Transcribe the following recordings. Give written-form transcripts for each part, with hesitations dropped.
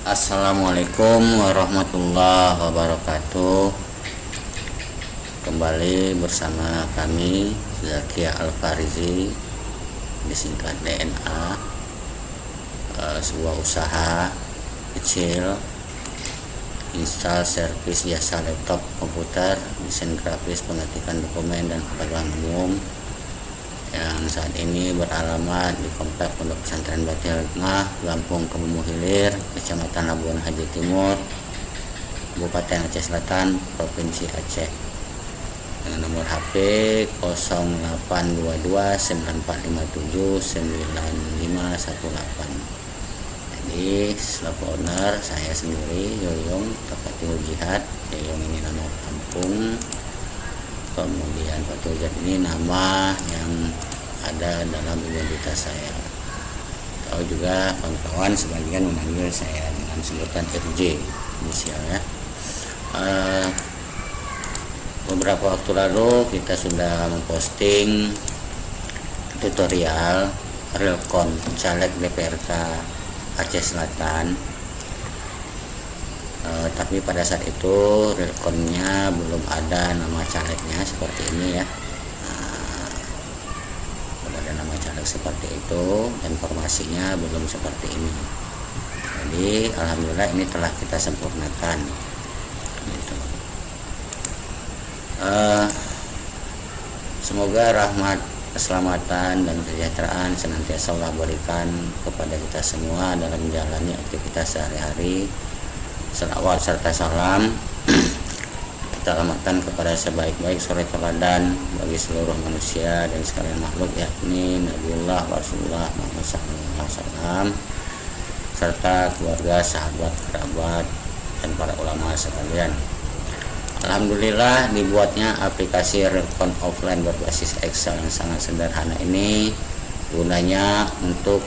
Assalamualaikum warahmatullahi wabarakatuh. Kembali bersama kami Zakia Al-Farizi, disingkat DNA. Sebuah usaha kecil install servis jasa laptop komputer, desain grafis, pengetikan dokumen dan pengetahuan umum yang saat ini beralamat di Komplek Pondok Pesantren Batil Hikmah, Lampung Kemumu Hilir, Kecamatan Labuan Haji Timur, Kabupaten Aceh Selatan, Provinsi Aceh, dengan nomor HP 082294579518. Jadi selaku owner saya sendiri, Yoyong Fatihul Jihad. Yoyong ini nama kampung, kemudian Fatihul Jihad ini nama yang ada dalam identitas saya. Tahu juga kawan-kawan sebagian memanggil saya dengan sebutan RJ inisial ya. Beberapa waktu lalu kita sudah memposting tutorial Realcon caleg DPRK Aceh Selatan, tapi pada saat itu Realconnya belum ada nama calegnya seperti ini ya. Belum ada nama caleg seperti itu, informasinya belum seperti ini. Jadi alhamdulillah ini telah kita sempurnakan gitu. Semoga rahmat, keselamatan dan kesejahteraan senantiasa Allah berikan kepada kita semua dalam menjalani aktivitas sehari-hari. Salawat serta salam kita alamatkan kepada sebaik-baik suri teladan bagi seluruh manusia dan sekalian makhluk, yakni Nabiullah Rasulullah Muhammad SAW, serta keluarga, sahabat, kerabat, dan para ulama sekalian. Alhamdulillah dibuatnya aplikasi Realcon offline berbasis Excel yang sangat sederhana ini gunanya untuk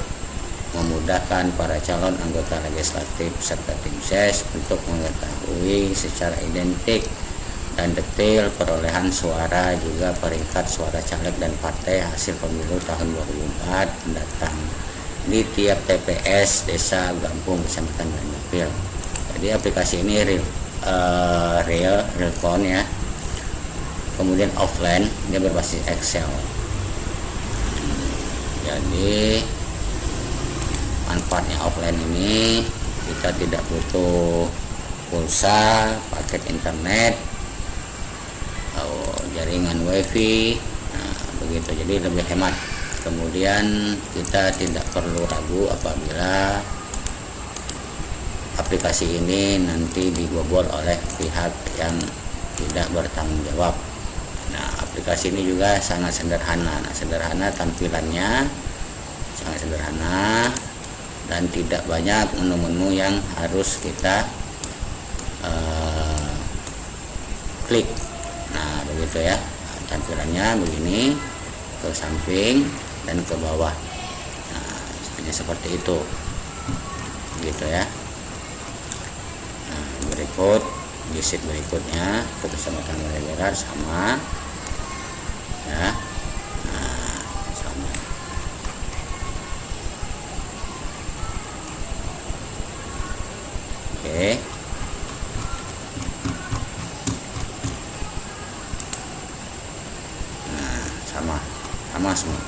memudahkan para calon anggota legislatif serta tim ses untuk mengetahui secara identik dan detail perolehan suara, juga peringkat suara caleg dan partai hasil pemilu tahun 2004 mendatang di tiap TPS desa Gampung Kecamatan Banjarpil. Jadi aplikasi ini Realcon ya, kemudian offline dia berbasis Excel. Jadi manfaatnya offline ini kita tidak butuh pulsa, paket internet, jaringan wifi, begitu, jadi lebih hemat. Kemudian kita tidak perlu ragu apabila aplikasi ini nanti dibobol oleh pihak yang tidak bertanggung jawab. Nah, aplikasi ini juga sangat sederhana. Sederhana tampilannya, sangat sederhana, dan tidak banyak menu-menu yang harus kita klik. Nah, begitu ya. Tampilannya begini, ke samping dan ke bawah. Nah, seperti itu. Begitu ya. Berikut di sheet berikutnya Kecamatan Banjarpil sama ya, sama. Oke, sama semua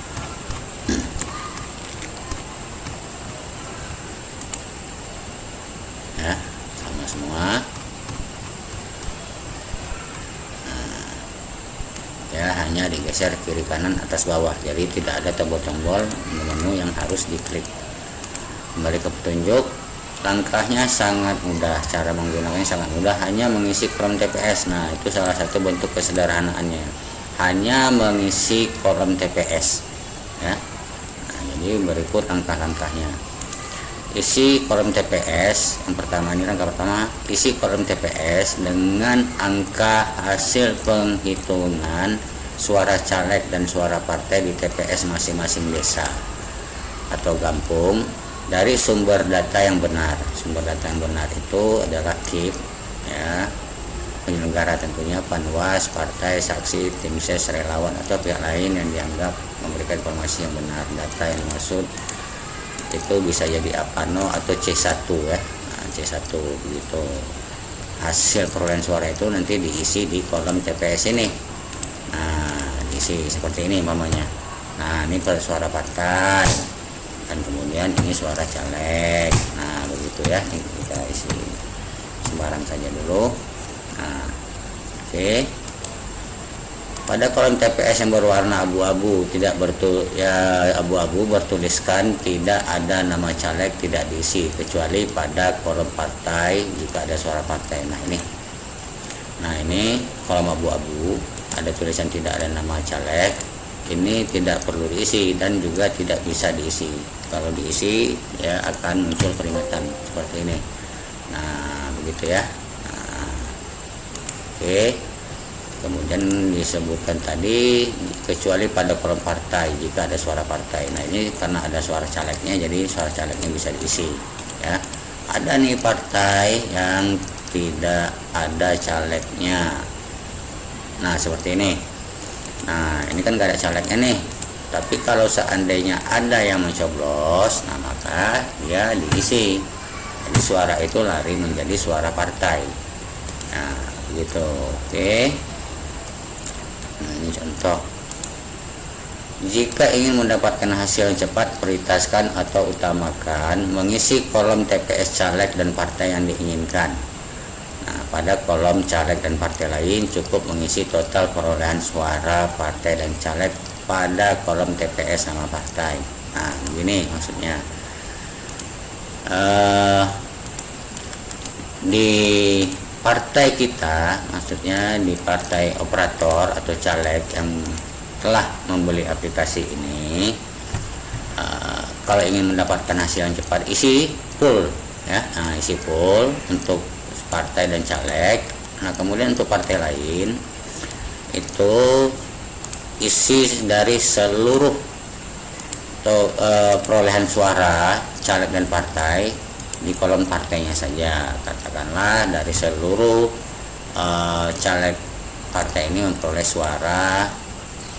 ya, sama semua. Ya, hanya digeser kiri kanan atas bawah, jadi tidak ada tombol-tombol menu yang harus diklik. Kembali ke petunjuk, langkahnya sangat mudah, cara menggunakannya sangat mudah, hanya mengisi kolom TPS. Nah, itu salah satu bentuk kesederhanaannya, hanya mengisi kolom TPS ya. Nah, jadi berikut langkah-langkahnya. Isi kolom TPS yang pertama, ini langkah pertama, isi kolom TPS dengan angka hasil penghitungan suara caleg dan suara partai di TPS masing-masing desa atau kampung dari sumber data yang benar. Sumber data yang benar itu adalah KIP ya, penyelenggara tentunya, Panwas, partai, saksi, tim ses, relawan atau pihak lain yang dianggap memberikan informasi yang benar. Data yang dimaksud itu bisa jadi APANO atau C1 ya. Nah, C1 begitu. Hasil perolehan suara itu nanti diisi di kolom TPS ini. Nah, diisi seperti ini mamanya. Nah, ini suara partai dan kemudian ini suara caleg. Nah, begitu ya. Ini kita isi sembarang saja dulu. Nah, oke. Pada kolom TPS yang berwarna abu-abu abu-abu bertuliskan tidak ada nama caleg, tidak diisi kecuali pada kolom partai jika ada suara partai. Nah ini kolom abu-abu ada tulisan tidak ada nama caleg, ini tidak perlu diisi dan juga tidak bisa diisi. Kalau diisi ya akan muncul peringatan seperti ini. Nah begitu ya. Nah, oke. Kemudian disebutkan tadi kecuali pada kolom partai jika ada suara partai. Nah ini karena ada suara calegnya, jadi suara calegnya bisa diisi ya. Ada nih partai yang tidak ada calegnya. Nah seperti ini. Nah ini kan gak ada calegnya nih. Tapi kalau seandainya ada yang mencoblos, nah maka dia diisi. Jadi suara itu lari menjadi suara partai. Nah begitu. Oke. Nah, ini contoh. Jika ingin mendapatkan hasil yang cepat, prioritaskan atau utamakan mengisi kolom TPS caleg dan partai yang diinginkan. Nah, pada kolom caleg dan partai lain cukup mengisi total perolehan suara partai dan caleg pada kolom TPS nama partai. Nah, begini maksudnya. Di partai kita, maksudnya di partai operator atau caleg yang telah membeli aplikasi ini, kalau ingin mendapatkan hasil yang cepat isi full ya. Nah, isi full untuk partai dan caleg. Nah kemudian untuk partai lain itu isi dari seluruh perolehan suara caleg dan partai di kolom partainya saja. Katakanlah dari seluruh caleg partai ini memperoleh suara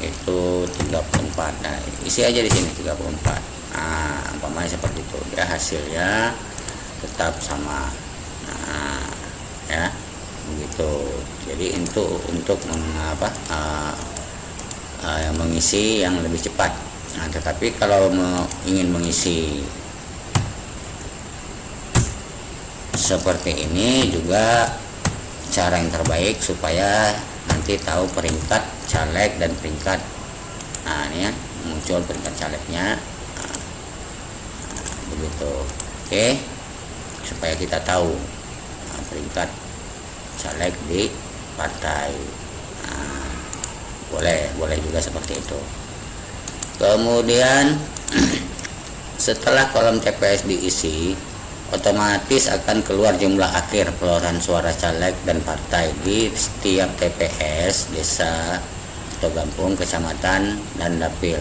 itu 34. Nah, isi aja di sini 34. Nah, umpamanya seperti itu. Ya hasilnya tetap sama. Nah, ya begitu. Jadi untuk mengisi yang lebih cepat. Nah, tetapi kalau ingin mengisi seperti ini juga cara yang terbaik supaya nanti tahu peringkat caleg dan peringkat. Nah ini ya, muncul peringkat calegnya. Nah, begitu. Oke, supaya kita tahu peringkat caleg di partai. Nah, boleh juga seperti itu. Kemudian setelah kolom TPS diisi, otomatis akan keluar jumlah akhir perolehan suara caleg dan partai di setiap TPS, desa atau kampung, kecamatan, dan dapil.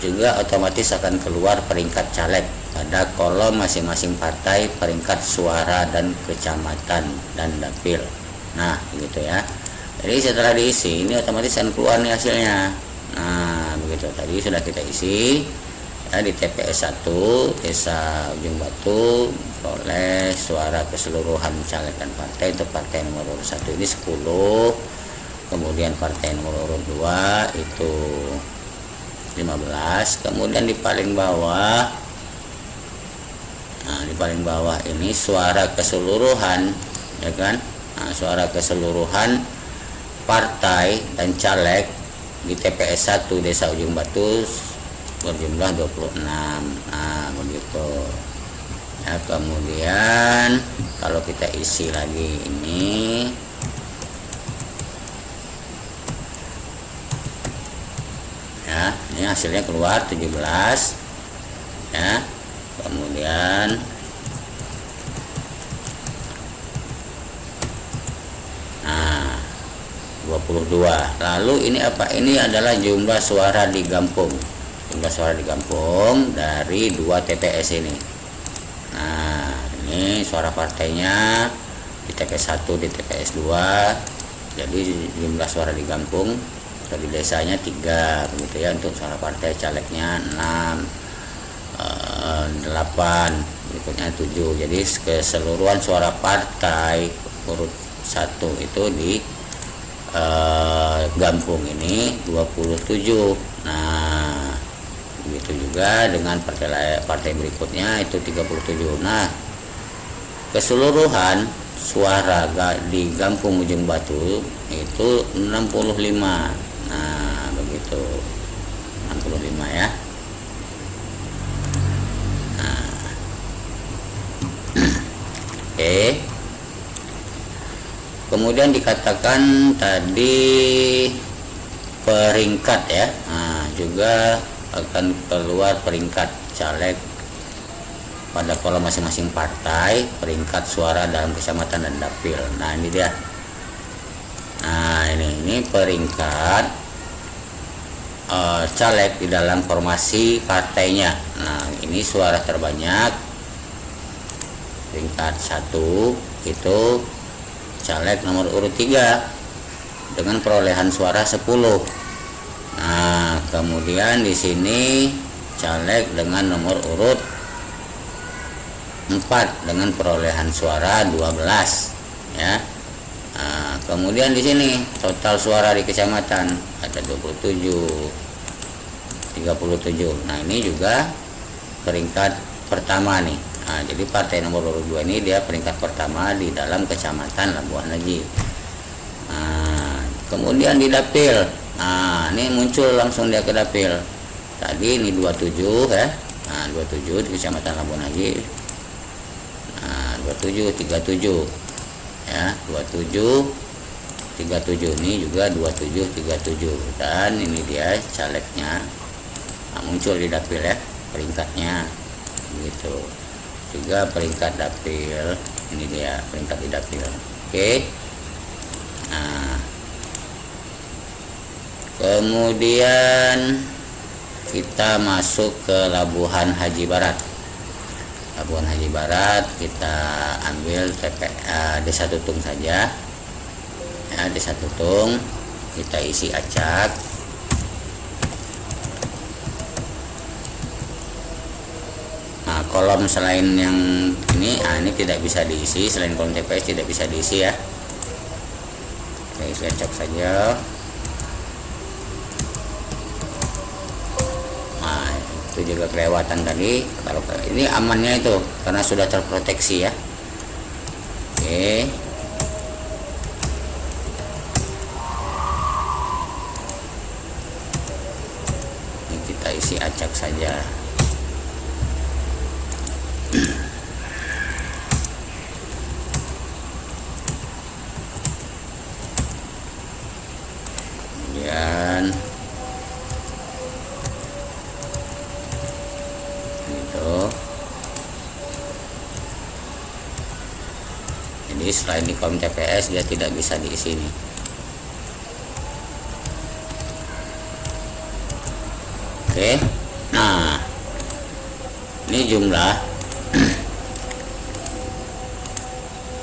Juga otomatis akan keluar peringkat caleg pada kolom masing-masing partai, peringkat suara dan kecamatan dan dapil. Nah, begitu ya. Jadi setelah diisi, ini otomatis akan keluar nih hasilnya. Nah, begitu. Tadi sudah kita isi. Ya, di TPS 1 Desa Ujung Batu oleh suara keseluruhan caleg dan partai. Untuk partai nomor urut 1 ini 10, kemudian partai nomor urut 2 itu 15, kemudian di paling bawah, nah di paling bawah ini suara keseluruhan, ya kan. Nah, suara keseluruhan partai dan caleg di TPS 1 Desa Ujung Batu berjumlah 26. Nah begitu ya. Kemudian kalau kita isi lagi ini, ya ini hasilnya keluar 17 ya. Kemudian nah 22. Lalu ini apa? Ini adalah jumlah suara digampung. Jumlah suara digampung dari 2 TPS ini. Nah, ini suara partainya di TPS 1, di TPS 2. Jadi jumlah suara digampung dari desanya 3 begitu ya. Untuk suara partai, calegnya 6, 8 berikutnya 7. Jadi keseluruhan suara partai urut 1 itu di Gampung ini 27. Nah, begitu juga dengan partai berikutnya itu 37. Nah, keseluruhan suara di Gampung Ujung Batu itu 65. Nah, begitu. 65 ya. Nah. Oke. Kemudian dikatakan tadi peringkat ya. Nah, juga akan keluar peringkat caleg pada kolom masing-masing partai, peringkat suara dalam kecamatan dan dapil. Nah, ini dia. Nah, ini peringkat caleg di dalam formasi partainya. Nah, ini suara terbanyak peringkat 1 itu caleg nomor urut 3 dengan perolehan suara 10. Nah, kemudian di sini caleg dengan nomor urut 4 dengan perolehan suara 12 ya. Nah, kemudian di sini total suara di kecamatan ada 27, 37. Nah, ini juga peringkat pertama nih. Nah, jadi partai nomor urut 2 ini dia peringkat pertama di dalam kecamatan Labuan Haji. Nah, kemudian di dapil. Nah, ini muncul langsung dia ke dapil. Tadi ini 27 ya. Nah, 27 di kecamatan Labuan Haji. Nah, 27, 37 ya, 27, 37 ini juga 27, 37. Dan ini dia calegnya. Nah, muncul di dapil ya peringkatnya gitu. Juga peringkat dapil, ini dia peringkat di dapil. Oke. Nah, kemudian kita masuk ke Labuhan Haji Barat. Labuhan Haji Barat kita ambil Desa Tutung saja ya. Desa Tutung kita isi acak. Nah, kolom selain yang ini, ini tidak bisa diisi, selain kolom TPS tidak bisa diisi ya. Kita isi acak saja. Nah, itu juga kelewatan tadi. Kalau ini amannya itu karena sudah terproteksi ya. Oke. Ini kita isi acak saja. Kemudian itu, jadi selain di kolom TPS dia tidak bisa diisi nih. Oke. Nah, ini jumlah.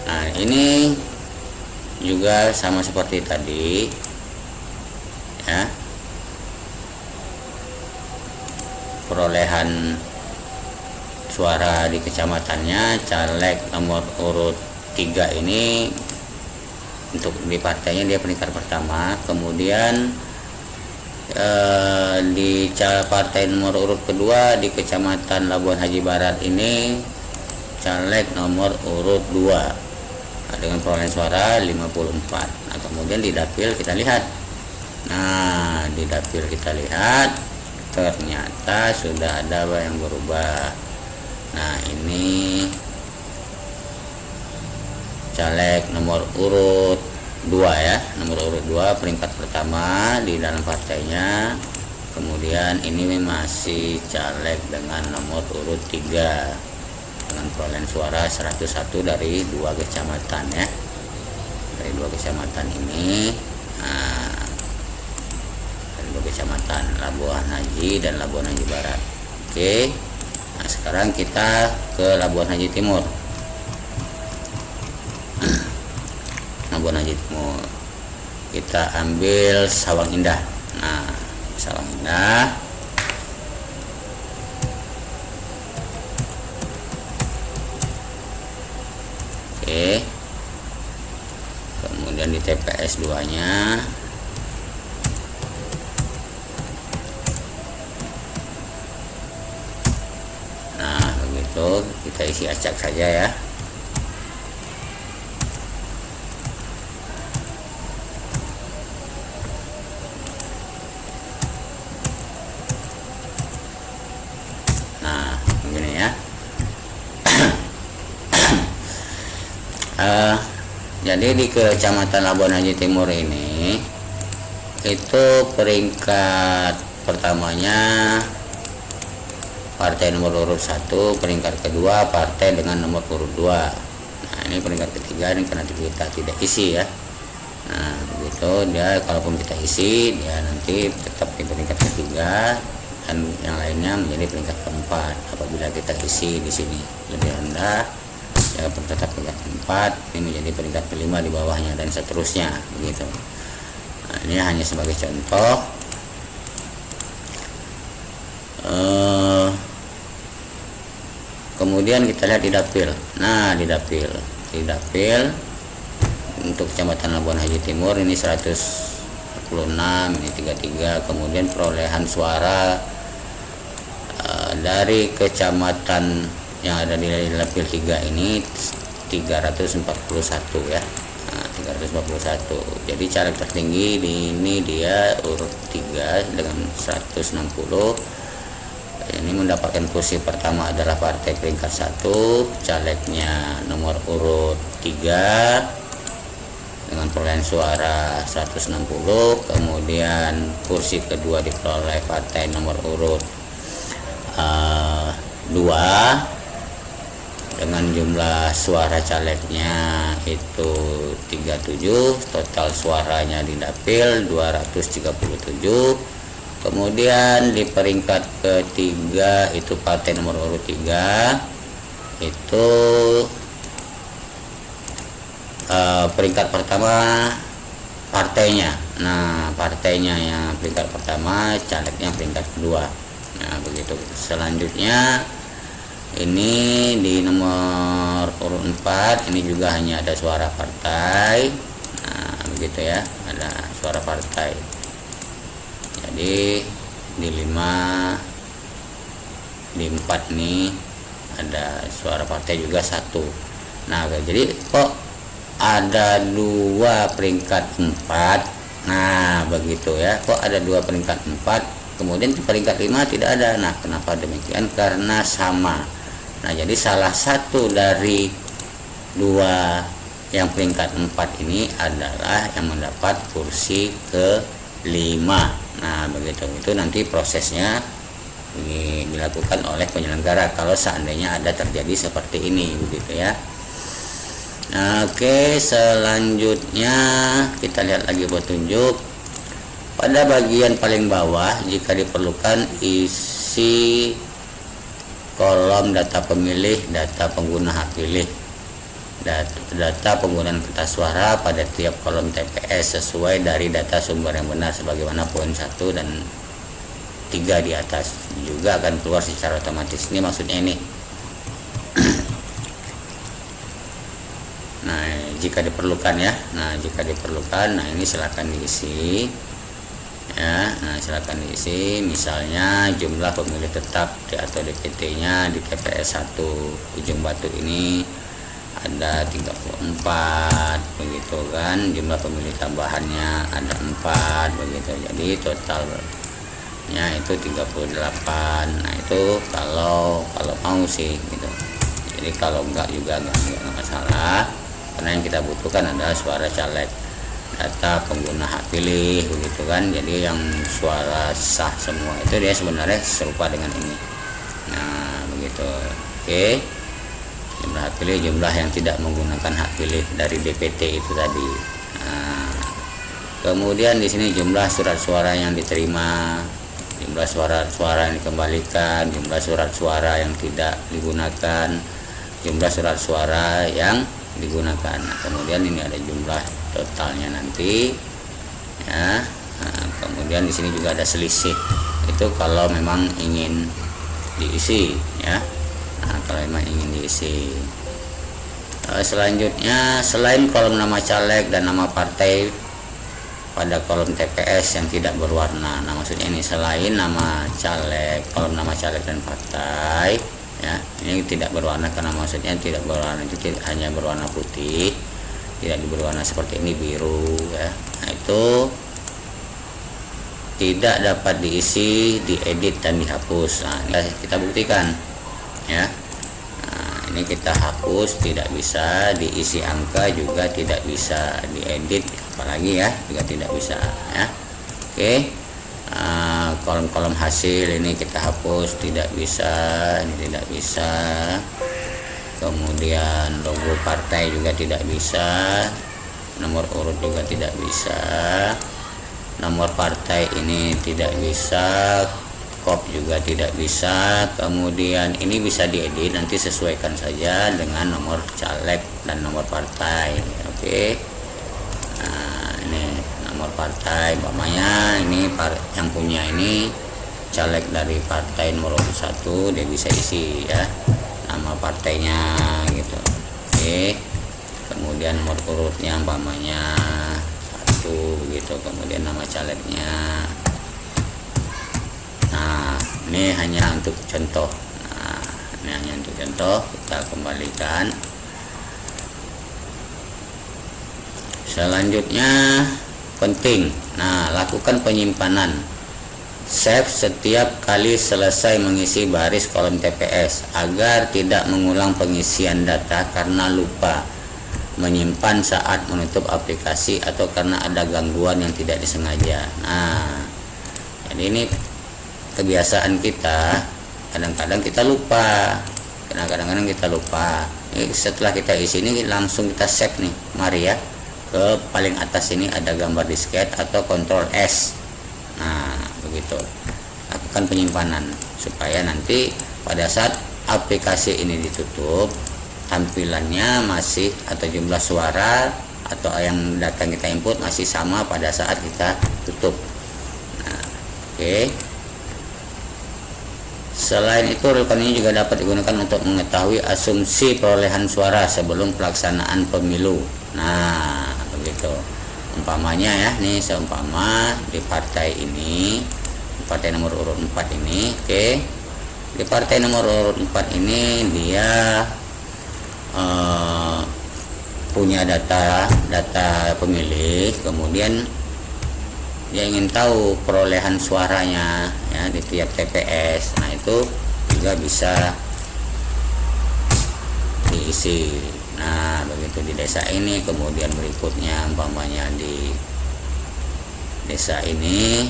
Nah, ini juga sama seperti tadi ya, perolehan suara di kecamatannya caleg nomor urut 3 ini untuk di partainya dia peringkat pertama. Kemudian di partai nomor urut kedua di kecamatan Labuan Haji Barat ini caleg nomor urut 2 dengan perolehan suara 54. Nah, kemudian di dapil kita lihat. Nah, di dapil kita lihat ternyata sudah ada yang berubah. Nah, ini caleg nomor urut 2 ya, nomor urut 2 peringkat pertama di dalam partainya. Kemudian ini masih caleg dengan nomor urut 3 dengan perolehan suara 101 dari 2 kecamatan ya. Dari 2 kecamatan ini. Nah, dari 2 kecamatan Labuan Haji dan Labuan Haji Barat. Oke. Nah, sekarang kita ke Labuan Haji Timur. Labuan Haji Timur. Kita ambil Sawang Indah. Nah, Sawang Indah. TPS 2 nya. Nah begitu, kita isi acak saja ya. Nah begini ya. Jadi di Kecamatan Labuan Haji Timur ini itu peringkat pertamanya partai nomor urut 1, peringkat kedua partai dengan nomor urut 2. Nah ini peringkat ketiga ini karena kita tidak isi ya. Nah begitu dia, kalaupun kita isi dia nanti tetap di peringkat ketiga dan yang lainnya menjadi peringkat keempat. Apabila kita isi di sini lebih rendah ya tetap peringkat keempat, ini menjadi peringkat kelima di bawahnya dan seterusnya begitu. Nah, ini hanya sebagai contoh. Kemudian kita lihat di dapil. Nah di dapil untuk Kecamatan Labuan Haji Timur ini 146, ini 33. Kemudian perolehan suara dari kecamatan yang ada di dapil 3 ini 341 ya. Nah, 341. Jadi caleg tertinggi ini dia urut 3 dengan 160. Ini mendapatkan kursi pertama adalah partai peringkat 1, calegnya nomor urut 3 dengan perolehan suara 160. Kemudian kursi kedua diperoleh partai nomor urut 2 dengan jumlah suara calegnya itu 37, total suaranya di dapil 237. Kemudian di peringkat ketiga itu partai nomor urut 3 itu peringkat pertama partainya. Nah partainya yang peringkat pertama, calegnya peringkat kedua. Nah begitu. Selanjutnya ini di nomor urut 4 ini juga hanya ada suara partai. Nah begitu ya, ada suara partai. Jadi di 4 nih ada suara partai juga 1. Nah jadi kok ada 2 peringkat 4. Nah begitu ya, kok ada 2 peringkat 4, kemudian di peringkat 5 tidak ada. Nah kenapa demikian? Karena sama. Nah jadi salah satu dari 2 yang peringkat 4 ini adalah yang mendapat kursi ke-5. Nah begitu, itu nanti prosesnya dilakukan oleh penyelenggara kalau seandainya ada terjadi seperti ini begitu ya. Nah, oke, selanjutnya kita lihat lagi petunjuk pada bagian paling bawah. Jika diperlukan isi kolom data pemilih, data pengguna hak pilih, data penggunaan kertas suara pada tiap kolom TPS sesuai dari data sumber yang benar sebagaimana poin 1 dan 3 di atas, juga akan keluar secara otomatis. Ini maksudnya ini. Nah jika diperlukan ya, jika diperlukan, nah ini silakan diisi ya. Nah silakan diisi, misalnya jumlah pemilih tetap atau DPT nya di TPS 1 Ujung Batu ini ada 34 begitu kan, jumlah pemilih tambahannya ada 4 begitu, jadi totalnya itu 38. Nah itu kalau mau sih gitu. Jadi kalau enggak juga enggak masalah, karena yang kita butuhkan adalah suara caleg, data pengguna hak pilih begitu kan. Jadi yang suara sah semua itu dia sebenarnya serupa dengan ini. Nah begitu. Oke, jumlah hak pilih, jumlah yang tidak menggunakan hak pilih dari DPT itu tadi. Nah, kemudian di sini jumlah surat suara yang diterima, jumlah suara yang dikembalikan, jumlah surat suara yang tidak digunakan, jumlah surat suara yang digunakan. Nah, kemudian ini ada jumlah totalnya nanti ya. Nah, kemudian di sini juga ada selisih, itu kalau memang ingin diisi ya. Nah, kalau memang ingin diisi. Selanjutnya selain kolom nama caleg dan nama partai pada kolom TPS yang tidak berwarna. Nah, maksudnya ini selain nama caleg, kolom nama caleg dan partai, ya, ini tidak berwarna karena maksudnya tidak berwarna itu tidak hanya berwarna putih, tidak berwarna seperti ini biru, ya. Nah, itu tidak dapat diisi, diedit dan dihapus. Nah, ini kita buktikan, ya. Ini kita hapus, tidak bisa diisi angka, juga tidak bisa diedit, apalagi ya juga tidak bisa, ya. Oke, kolom-kolom hasil ini kita hapus, tidak bisa, ini tidak bisa. Kemudian logo partai juga tidak bisa, nomor urut juga tidak bisa, nomor partai ini tidak bisa, kop juga tidak bisa. Kemudian ini bisa diedit, nanti sesuaikan saja dengan nomor caleg dan nomor partai. Oke. Nah, ini nomor partai, umpamanya ini yang punya ini caleg dari partai nomor 1, dia bisa isi, ya, nama partainya gitu. Oke. Kemudian nomor urutnya umpamanya 1 gitu, kemudian nama calegnya. Nah, ini hanya untuk contoh. Nah, ini hanya untuk contoh, kita kembalikan. Selanjutnya penting. Nah, lakukan penyimpanan. Save setiap kali selesai mengisi baris kolom TPS agar tidak mengulang pengisian data karena lupa, menyimpan saat menutup aplikasi, atau karena ada gangguan yang tidak disengaja. Nah, jadi ini kebiasaan kita, kadang-kadang kita lupa, kadang-kadang kita lupa. Setelah kita isi ini langsung kita save nih, mari ya, ke paling atas ini ada gambar disket atau Ctrl S. Nah, begitu, lakukan penyimpanan supaya nanti pada saat aplikasi ini ditutup, tampilannya masih atau jumlah suara atau yang data kita input masih sama pada saat kita tutup. Nah, oke. Selain itu, rulkan ini juga dapat digunakan untuk mengetahui asumsi perolehan suara sebelum pelaksanaan pemilu. Nah, begitu. Umpamanya ya, nih seumpama di partai ini, partai nomor urut 4 ini, oke. Di partai nomor urut 4 ini dia punya data pemilih, kemudian dia ingin tahu perolehan suaranya ya di tiap TPS. Nah, itu juga bisa diisi. Nah, begitu di desa ini, kemudian berikutnya umpamanya di desa ini,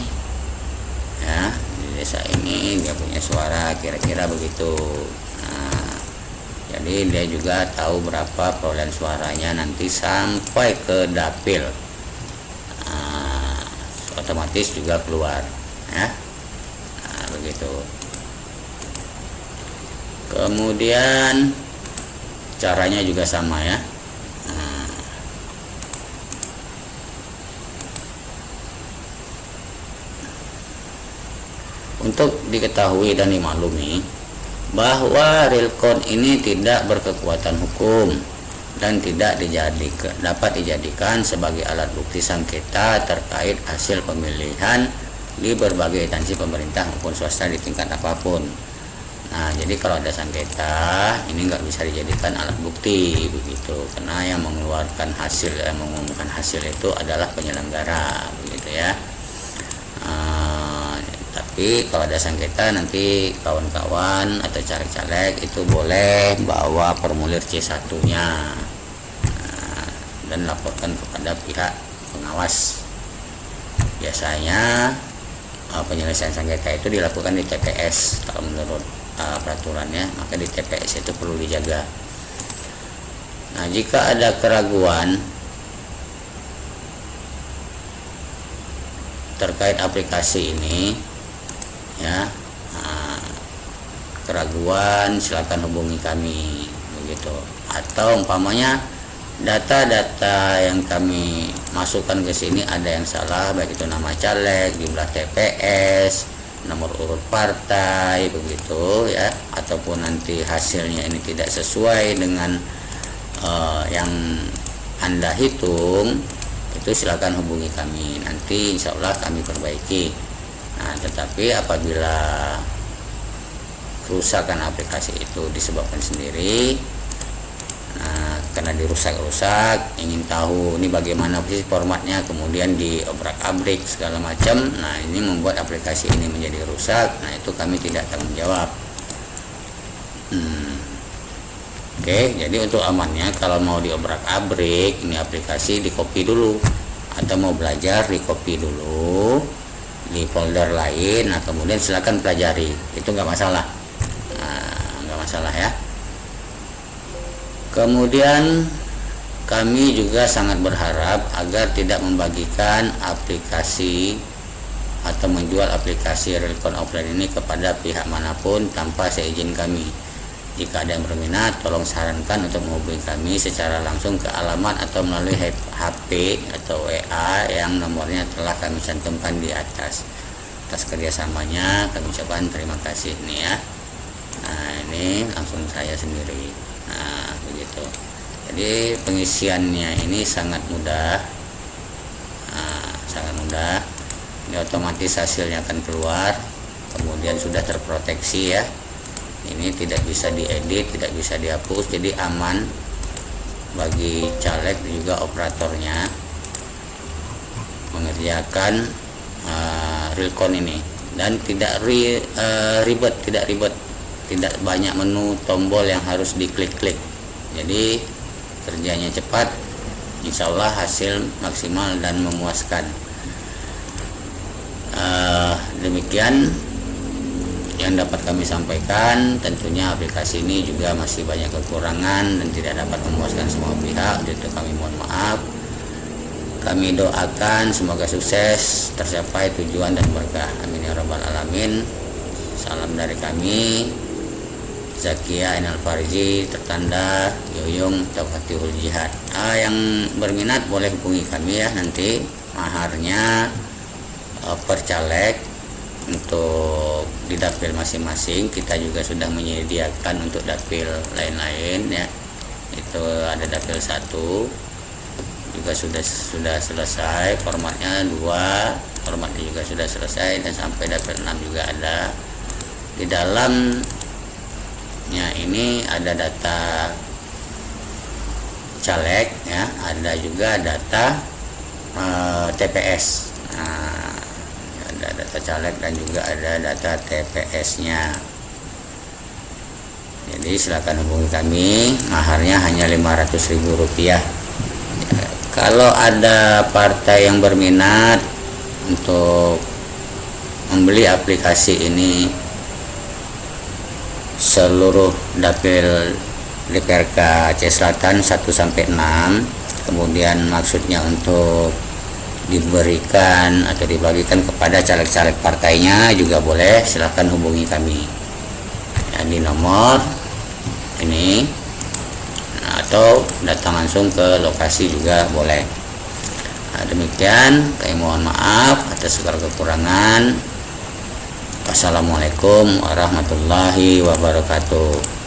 ya, di desa ini dia punya suara kira-kira begitu. Nah, jadi dia juga tahu berapa perolehan suaranya nanti sampai ke dapil. Otomatis juga keluar, ya. Nah, begitu. Kemudian caranya juga sama ya. Nah, untuk diketahui dan dimaklumi bahwa realcon ini tidak berkekuatan hukum dan tidak dapat dijadikan sebagai alat bukti sengketa terkait hasil pemilihan di berbagai instansi pemerintah maupun swasta di tingkat apapun. Nah, jadi kalau ada sengketa ini nggak bisa dijadikan alat bukti begitu, karena yang mengeluarkan hasil, yang mengumumkan hasil itu adalah penyelenggara begitu ya. Tapi kalau ada sengketa, nanti kawan-kawan atau caleg-caleg itu boleh bawa formulir C1-nya dan laporkan kepada pihak pengawas. Biasanya penyelesaian sengketa itu dilakukan di TPS. Kalau menurut peraturannya, maka di TPS itu perlu dijaga. Nah, jika ada keraguan terkait aplikasi ini, ya, keraguan silakan hubungi kami begitu. Atau umpamanya data-data yang kami masukkan ke sini ada yang salah, baik itu nama caleg, jumlah TPS, nomor urut partai begitu ya, ataupun nanti hasilnya ini tidak sesuai dengan yang Anda hitung, itu silakan hubungi kami, nanti insya Allah kami perbaiki. Nah, tetapi apabila kerusakan aplikasi itu disebabkan sendiri, nah, karena dirusak-rusak, ingin tahu ini bagaimana sih formatnya, kemudian diobrak-abrik segala macam, nah ini membuat aplikasi ini menjadi rusak, nah itu kami tidak tanggung jawab. Oke, jadi untuk amannya kalau mau diobrak-abrik ini aplikasi, di copy dulu, atau mau belajar di copy dulu di folder lain, nah kemudian silakan pelajari, itu nggak masalah. Nggak masalah ya. Kemudian kami juga sangat berharap agar tidak membagikan aplikasi atau menjual aplikasi Realcon offline ini kepada pihak manapun tanpa seizin kami. Jika ada yang berminat, tolong sarankan untuk menghubungi kami secara langsung ke alamat atau melalui HP atau WA yang nomornya telah kami cantumkan di atas. Atas kerjasamanya kami ucapkan terima kasih nih ya. Nah, ini langsung saya sendiri. Nah, begitu. Jadi pengisiannya ini sangat mudah. Sangat mudah. Ini otomatis hasilnya akan keluar. Kemudian sudah terproteksi ya. Ini tidak bisa diedit, tidak bisa dihapus, jadi aman bagi caleg juga operatornya mengerjakan Realcon ini, dan tidak ribet, tidak banyak menu tombol yang harus diklik-klik, jadi kerjanya cepat, insya Allah hasil maksimal dan memuaskan. Demikian yang dapat kami sampaikan. Tentunya aplikasi ini juga masih banyak kekurangan dan tidak dapat memuaskan semua pihak, jadi kami mohon maaf. Kami doakan semoga sukses, tercapai tujuan dan berkah, amin ya rabbal alamin. Salam dari kami, Zakia Ainal Farji, tertanda Yoyong Taufatihul Jihad. Yang berminat boleh hubungi kami ya, nanti maharnya per caleg. Untuk di dapil masing-masing kita juga sudah menyediakan untuk dapil lain-lain ya, itu ada dapil 1 juga sudah selesai, formatnya 2, formatnya juga sudah selesai, dan sampai dapil 6 juga ada. Di dalamnya ini ada data caleg ya, ada juga data TPS. Ada data caleg dan juga ada data TPS-nya. Jadi silakan hubungi kami, maharnya hanya Rp500.000. Kalau ada partai yang berminat untuk membeli aplikasi ini, seluruh dapil DPRK Aceh Selatan 1-6, kemudian maksudnya untuk diberikan atau dibagikan kepada caleg-caleg partainya juga boleh, silahkan hubungi kami ya, di nomor ini, atau datang langsung ke lokasi juga boleh. Demikian, kami mohon maaf atas segala kekurangan. Wassalamualaikum warahmatullahi wabarakatuh.